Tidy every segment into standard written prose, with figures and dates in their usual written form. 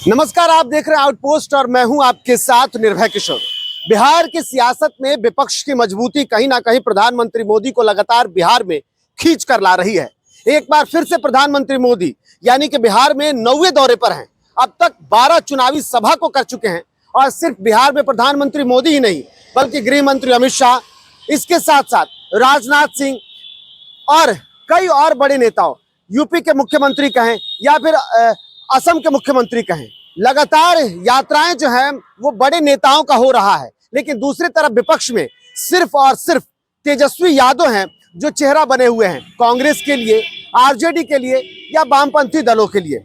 नमस्कार, आप देख रहे हैं आउटपोस्ट और मैं हूं आपके साथ निर्भय किशोर। बिहार की सियासत में विपक्ष की मजबूती कहीं ना कहीं प्रधानमंत्री मोदी को लगातार बिहार में खींच कर ला रही है। एक बार फिर से प्रधानमंत्री मोदी यानी कि बिहार में 9वें दौरे पर हैं। अब तक 12 चुनावी सभा को कर चुके हैं और सिर्फ बिहार में प्रधानमंत्री मोदी ही नहीं बल्कि गृह मंत्री अमित शाह, इसके साथ साथ राजनाथ सिंह और कई और बड़े नेताओं, यूपी के मुख्यमंत्री कहें या फिर असम के मुख्यमंत्री कहें, लगातार यात्राएं जो है वो बड़े नेताओं का हो रहा है। लेकिन दूसरी तरफ विपक्ष में सिर्फ और सिर्फ तेजस्वी यादव हैं जो चेहरा बने हुए हैं कांग्रेस के लिए, आरजेडी के लिए या वामपंथी दलों के लिए।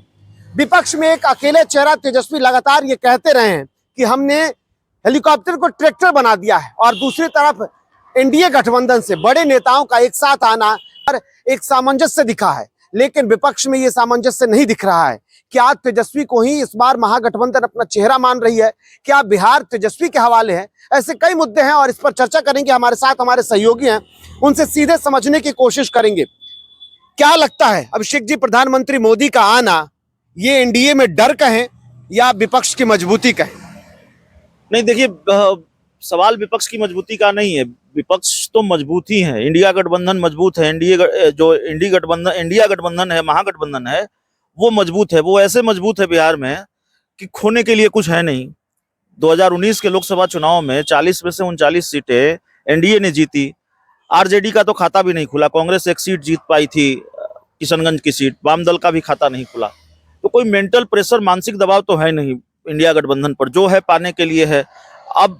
विपक्ष में एक अकेले चेहरा तेजस्वी लगातार ये कहते रहे हैं कि हमने हेलीकॉप्टर को ट्रैक्टर बना दिया है, और दूसरी तरफ एनडीए गठबंधन से बड़े नेताओं का एक साथ आना और एक सामंजस्य दिखा है। लेकिन विपक्ष में ये सामंजस्य नहीं दिख रहा है। क्या तेजस्वी को ही इस बार महागठबंधन अपना चेहरा मान रही है? क्या बिहार तेजस्वी के हवाले है? ऐसे कई मुद्दे हैं और इस पर चर्चा करेंगे। हमारे साथ हमारे सहयोगी हैं, उनसे सीधे समझने की कोशिश करेंगे। क्या लगता है अभिषेक जी, प्रधानमंत्री मोदी का आना ये एनडीए में डर कहें या विपक्ष की मजबूती कहें? नहीं, देखिए, सवाल विपक्ष की मजबूती का नहीं है। विपक्ष तो मजबूत ही है। इंडिया गठबंधन मजबूत है। इंडिया गठबंधन है, महागठबंधन है, वो मजबूत है। वो ऐसे मजबूत है बिहार में कि खोने के लिए कुछ है नहीं। 2019 के लोकसभा चुनाव में 40 में से 39 सीटें एनडीए ने जीती। आरजेडी का तो खाता भी नहीं खुला। कांग्रेस एक सीट जीत पाई थी, किशनगंज की सीट। वाम दल का भी खाता नहीं खुला। तो कोई मेंटल प्रेशर, मानसिक दबाव तो है नहीं इंडिया गठबंधन पर। जो है पाने के लिए है। अब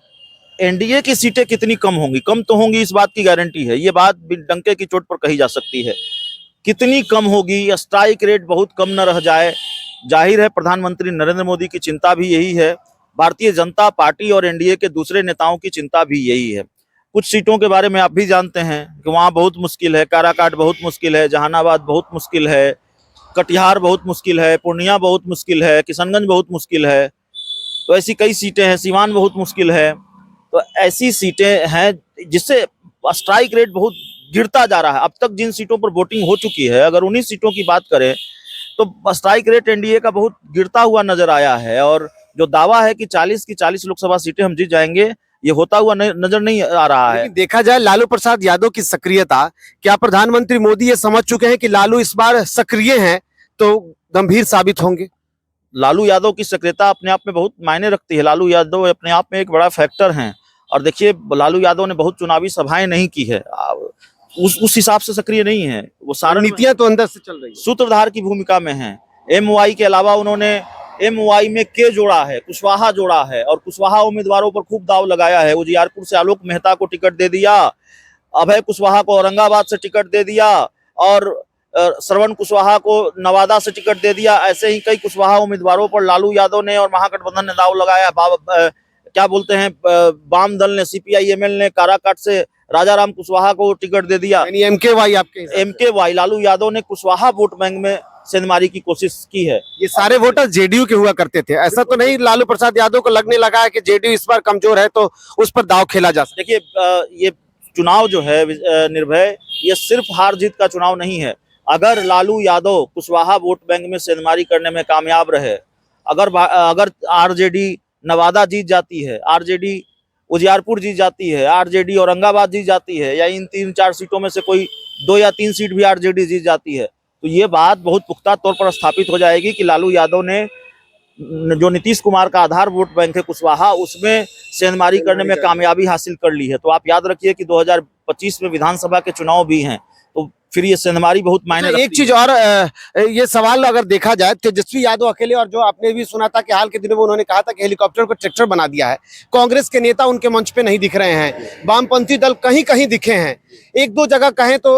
एनडीए की सीटें कितनी कम होंगी? कम तो होंगी, इस बात की गारंटी है। ये बात डंके की चोट पर कही जा सकती है। कितनी कम होगी? स्ट्राइक रेट बहुत कम न रह जाए। जाहिर है प्रधानमंत्री नरेंद्र मोदी की चिंता भी यही है। भारतीय जनता पार्टी और एनडीए के दूसरे नेताओं की चिंता भी यही है। कुछ सीटों के बारे में आप भी जानते हैं कि वहाँ बहुत मुश्किल है। काराकाट बहुत मुश्किल है, जहानाबाद बहुत मुश्किल है, कटिहार बहुत मुश्किल है, पूर्णिया बहुत मुश्किल है, किशनगंज बहुत मुश्किल है। तो ऐसी कई सीटें हैं। सीवान बहुत मुश्किल है। तो ऐसी सीटें हैं जिससे स्ट्राइक रेट बहुत गिरता जा रहा है। अब तक जिन सीटों पर वोटिंग हो चुकी है, अगर 19 सीटों की बात करें तो स्ट्राइक रेट एनडीए का बहुत गिरता हुआ नजर आया है। और जो दावा है कि 40 की 40 लोकसभा सीटें हम जीत जाएंगे, ये होता हुआ नजर नहीं आ रहा है। देखा जाए लालू प्रसाद यादव की सक्रियता, क्या प्रधानमंत्री मोदी ये समझ चुके हैं कि लालू इस बार सक्रिय हैं तो गंभीर साबित होंगे? लालू यादव की सक्रियता अपने आप में बहुत मायने रखती है। लालू यादव अपने आप में एक बड़ा फैक्टर है। और देखिए, लालू यादव ने बहुत चुनावी सभाएं नहीं की है, उस हिसाब से सक्रिय नहीं है। वो सारी नीतियां तो अंदर से चल रही है, सूत्रधार की भूमिका में है। एमवाई के अलावा उन्होंने एमवाई में के जोड़ा है, कुशवाहा जोड़ा है, और कुशवाहा उम्मीदवारों पर खूब दाव लगाया है। उजियारपुर से आलोक मेहता को टिकट दे दिया, अभय कुशवाहा को औरंगाबाद से टिकट दे दिया, और श्रवण कुशवाहा को नवादा से टिकट दे दिया। ऐसे ही कई कुशवाहा उम्मीदवारों पर लालू यादव ने और महागठबंधन ने दाव लगाया। क्या बोलते हैं, वाम दल ने, सीपीआई-एमएल ने काराकाट से राजाराम कुशवाहा को टिकट दे दिया। एमकेवाई लालू यादव ने कुशवाहा वोट बैंक में सेंधमारी की कोशिश की है। ये सारे वोटर जेडीयू के हुआ करते थे। ऐसा तो नहीं लालू प्रसाद यादव को लगने लगा है कि जेडीयू इस बार कमजोर है तो उस पर दाव खेला जा सकता? देखिए, ये चुनाव जो है निर्भय, ये सिर्फ हार जीत का चुनाव नहीं है। अगर लालू यादव कुशवाहा वोट बैंक में सेंधमारी करने में कामयाब रहे, अगर आरजेडी नवादा जीत जाती है, आरजेडी उजियारपुर जीत जाती है, आरजेडी औरंगाबाद जीत जाती है, या इन 3-4 सीटों में से कोई 2 या 3 सीट भी आरजेडी जीत जाती है, तो ये बात बहुत पुख्ता तौर पर स्थापित हो जाएगी कि लालू यादव ने जो नीतीश कुमार का आधार वोट बैंक है कुशवाहा, उसमें सेंधमारी करने में कामयाबी हासिल कर ली है। तो आप याद रखिए कि 2025 में विधानसभा के चुनाव भी हैं, तो फिर ये सेंधमारी बहुत मायने रखती है। एक चीज और, ये सवाल अगर देखा जाए, तेजस्वी यादव अकेले, और जो आपने भी सुना था कि हाल के दिनों में उन्होंने कहा था कि हेलीकॉप्टर को ट्रैक्टर बना दिया है। कांग्रेस के नेता उनके मंच पे नहीं दिख रहे हैं, वामपंथी दल कहीं कहीं दिखे हैं। एक दो जगह कहें तो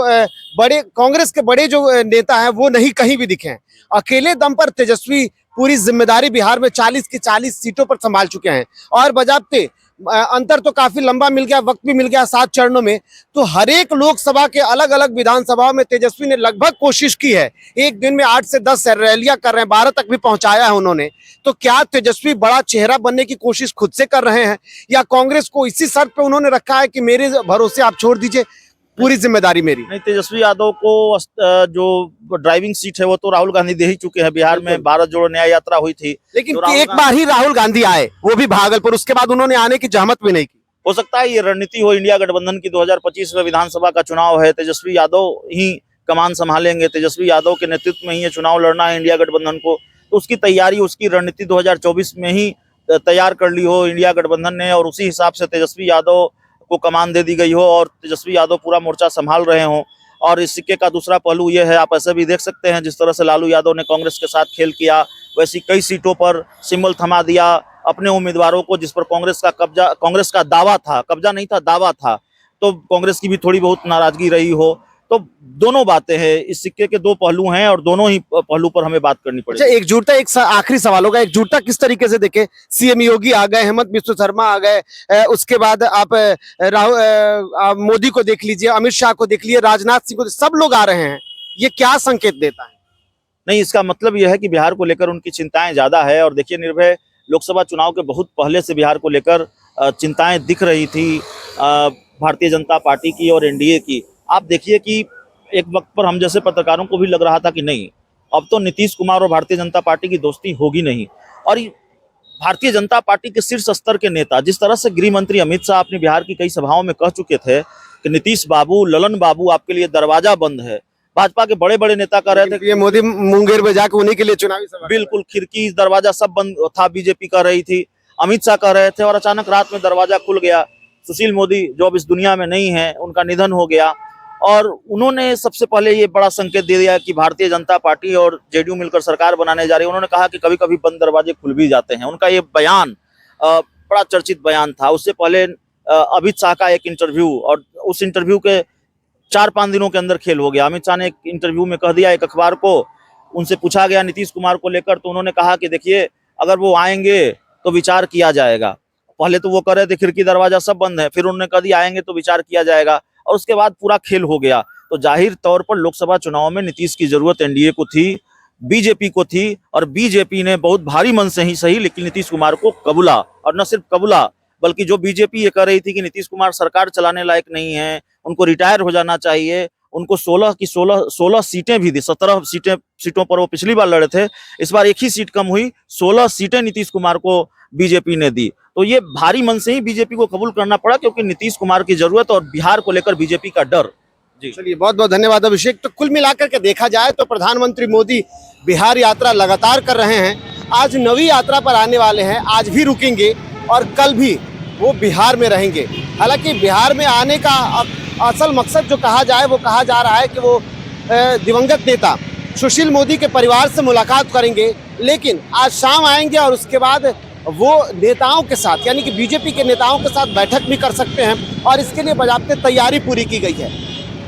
बड़े कांग्रेस के बड़े जो नेता हैं वो नहीं कहीं भी दिखे हैं। अकेले दम पर तेजस्वी पूरी जिम्मेदारी बिहार में 40 की 40 सीटों पर संभाल चुके हैं। और बजाबते अंतर तो काफी लंबा मिल गया, वक्त भी मिल गया 7 चरणों में। तो हर एक लोकसभा के अलग अलग विधानसभाओं में तेजस्वी ने लगभग कोशिश की है। एक दिन में 8 से 10 रैलियां कर रहे हैं, 12 तक भी पहुंचाया है उन्होंने। तो क्या तेजस्वी बड़ा चेहरा बनने की कोशिश खुद से कर रहे हैं, या कांग्रेस को इसी शर्त पे उन्होंने रखा है कि मेरे भरोसे आप छोड़ दीजिए? पूरी जिम्मेदारी मेरी। नहीं, तेजस्वी यादव को जो ड्राइविंग सीट है वो तो राहुल गांधी दे ही चुके हैं। बिहार में भारत जोड़ो न्याय यात्रा हुई थी, लेकिन तो राहुल एक बार ही राहुल गांधी आए, वो भी भागलपुर, उसके बाद उन्होंने आने की जहमत भी नहीं की। हो सकता है ये रणनीति हो इंडिया गठबंधन की। 2025 में विधानसभा का चुनाव है, तेजस्वी यादव ही कमान संभालेंगे, तेजस्वी यादव के नेतृत्व में ही ये चुनाव लड़ना है इंडिया गठबंधन को। तो उसकी तैयारी, उसकी रणनीति 2024 में ही तैयार कर ली हो इंडिया गठबंधन ने, और उसी हिसाब से तेजस्वी यादव को कमान दे दी गई हो और तेजस्वी यादव पूरा मोर्चा संभाल रहे हो। और इस सिक्के का दूसरा पहलू ये है, आप ऐसे भी देख सकते हैं, जिस तरह से लालू यादव ने कांग्रेस के साथ खेल किया, वैसी कई सीटों पर सिंबल थमा दिया अपने उम्मीदवारों को, जिस पर कांग्रेस का दावा था, कब्जा नहीं था, दावा था। तो कांग्रेस की भी थोड़ी बहुत नाराजगी रही हो। तो दोनों बातें हैं, इस सिक्के के दो पहलू हैं और दोनों ही पहलू पर हमें बात करनी अच्छा, पड़ेगी। एकजुटता, आखिरी सवाल होगा, एकजुटता किस तरीके से देखे? सीएम योगी आ गए, हेमंत बिस्व शर्मा आ गए, उसके बाद आप मोदी को देख लीजिए, अमित शाह को देख लीजिए, राजनाथ सिंह को, सब लोग आ रहे हैं, ये क्या संकेत देता है? नहीं, इसका मतलब यह है कि बिहार को लेकर उनकी चिंताएं ज्यादा है। और देखिए, निर्भय लोकसभा चुनाव के बहुत पहले से बिहार को लेकर चिंताएं दिख रही थी भारतीय जनता पार्टी की और एनडीए की। आप देखिए कि एक वक्त पर हम जैसे पत्रकारों को भी लग रहा था कि नहीं, अब तो नीतीश कुमार और भारतीय जनता पार्टी की दोस्ती होगी नहीं। और भारतीय जनता पार्टी के शीर्ष स्तर के नेता, जिस तरह से गृह मंत्री अमित शाह अपनी बिहार की कई सभाओं में कह चुके थे कि नीतीश बाबू, ललन बाबू, आपके लिए दरवाजा बंद है। भाजपा के बड़े बड़े नेता कह रहे थे ये मोदी मुंगेर में जाकर उन्हीं के लिए चुनावी सभा, बिल्कुल खिड़की दरवाजा सब बंद था, बीजेपी कर रही थी, अमित शाह कह रहे थे, और अचानक रात में दरवाजा खुल गया। सुशील मोदी जो अब इस दुनिया में नहीं है, उनका निधन हो गया, और उन्होंने सबसे पहले ये बड़ा संकेत दे दिया कि भारतीय जनता पार्टी और जेडीयू मिलकर सरकार बनाने जा रही है। उन्होंने कहा कि कभी कभी बंद दरवाजे खुल भी जाते हैं। उनका ये बयान बड़ा चर्चित बयान था। उससे पहले अमित शाह का एक इंटरव्यू, और उस इंटरव्यू के 4-5 दिनों के अंदर खेल हो गया। अमित शाह ने एक इंटरव्यू में कह दिया एक अखबार को, उनसे पूछा गया नीतीश कुमार को लेकर, तो उन्होंने कहा कि देखिए, अगर वो आएंगे तो विचार किया जाएगा। पहले तो वो कह रहे थे खिड़की दरवाजा सब बंद है, फिर उन्होंने कह दिया आएंगे तो विचार किया जाएगा, और उसके बाद पूरा खेल हो गया। तो जाहिर तौर पर लोकसभा चुनाव में नीतीश की जरूरत एनडीए को थी, बीजेपी को थी, और बीजेपी ने बहुत भारी मन से ही सही, लेकिन नीतीश कुमार को कबूला। और न सिर्फ कबूला, बल्कि जो बीजेपी ये कह रही थी कि नीतीश कुमार सरकार चलाने लायक नहीं है, उनको रिटायर हो जाना चाहिए, उनको 16 की 16 सीटें भी दी। 17 सीटों पर वो पिछली बार लड़े थे, इस बार एक ही सीट कम हुई, 16 सीटें नीतीश कुमार को बीजेपी ने दी। तो ये भारी मन से ही बीजेपी को कबूल करना पड़ा, क्योंकि नीतीश कुमार की जरूरत और बिहार को लेकर बीजेपी का डर। जी चलिए, बहुत बहुत धन्यवाद अभिषेक। तो कुल मिलाकर के देखा जाए तो प्रधानमंत्री मोदी बिहार यात्रा लगातार कर रहे हैं, आज नवी यात्रा पर आने वाले हैं, आज भी रुकेंगे और कल भी वो बिहार में रहेंगे। हालांकि बिहार में आने का असल मकसद जो कहा जाए, वो कहा जा रहा है कि वो दिवंगत नेता सुशील मोदी के परिवार से मुलाकात करेंगे, लेकिन आज शाम आएंगे और उसके बाद वो नेताओं के साथ, यानी कि बीजेपी के नेताओं के साथ बैठक भी कर सकते हैं, और इसके लिए बाकायदा तैयारी पूरी की गई है।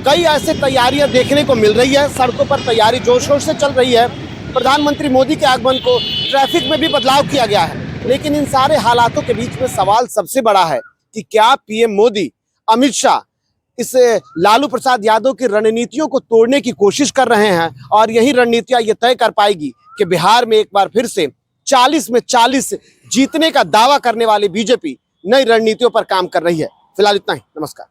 कई ऐसे तैयारियां देखने को मिल रही है, सड़कों पर तैयारी जोर शोर से चल रही है। प्रधानमंत्री मोदी के आगमन को ट्रैफिक में भी बदलाव किया गया है, लेकिन इन सारे हालातों के बीच में सवाल सबसे बड़ा है कि क्या पीएम मोदी, अमित शाह इस लालू प्रसाद यादव की रणनीतियों को तोड़ने की कोशिश कर रहे हैं, और यही रणनीतियां ये तय कर पाएगी कि बिहार में एक बार फिर से 40 में 40 जीतने का दावा करने वाली बीजेपी नई रणनीतियों पर काम कर रही है। फिलहाल इतना ही, नमस्कार।